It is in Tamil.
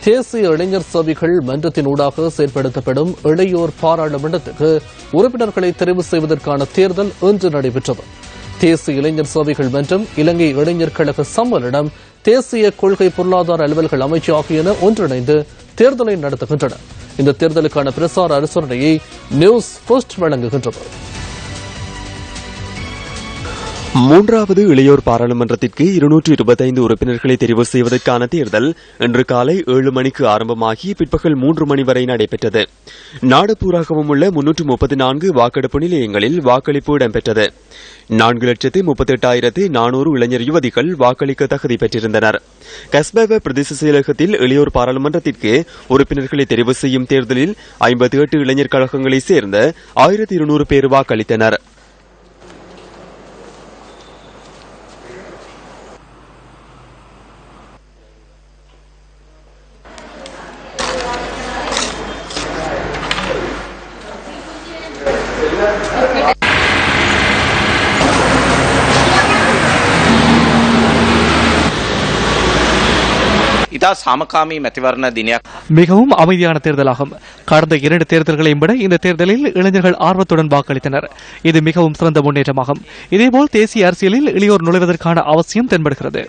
தேசிய இளைஞர் சபைகள் மன்றத்தினூடாக செயல்படுத்தப்படும் இளையோர் பாராளுமன்றத்துக்கு உறுப்பினர்களை தெரிவு செய்வதற்கான தேர்தல் இன்று நடைபெற்றது. தேசிய இளைஞர் சபைகள் மன்றம், இலங்கை இளைஞர் கழக சம்மேளனம், தேசிய கொள்கை பொருளாதார அலுவல்கள் அமைச்சு ஆகியன ஒன்றிணைந்து தேர்தலை நடத்துகின்றன. இந்த தேர்தலுக்கான பிரசார அனுசரணையை நியூஸ் ஃபர்ஸ்ட் வழங்குகின்றது. மூன்றாவது இளையோர் பாராளுமன்றத்திற்கு 225 உறுப்பினர்களை தெரிவு செய்வதற்கான தேர்தல் இன்று காலை 7 மணிக்கு ஆரம்பமாகி பிற்பகல் 3 மணி வரை நடைபெற்றது. நாடு பூராகவும் உள்ள 334 வாக்கெடுப்பு நிலையங்களில் வாக்களிப்பு இடம்பெற்றது. 4,38,400 இளைஞர் யுவதிகள் வாக்களிக்க தகுதி பெற்றிருந்தனர். கஸ்பேவ பிரதேச செயலகத்தில் இளையோர் பாராளுமன்றத்திற்கு உறுப்பினர்களை தெரிவு செய்யும் தேர்தலில் 58 இளைஞர் கழகங்களைச் சேர்ந்த 1200 பேர் வாக்களித்தனர். மிகவும் அமைதியான தேர்தலாகும். கடந்த 2 தேர்தல்களையும் விட இந்த தேர்தலில் இளைஞர்கள் ஆர்வத்துடன் வாக்களித்தனர். இது மிகவும் சிறந்த முன்னேற்றமாகும். இதேபோல் தேசிய அரசியலில் இளையோர் நுழைவதற்கான அவசியம் தென்படுகிறது.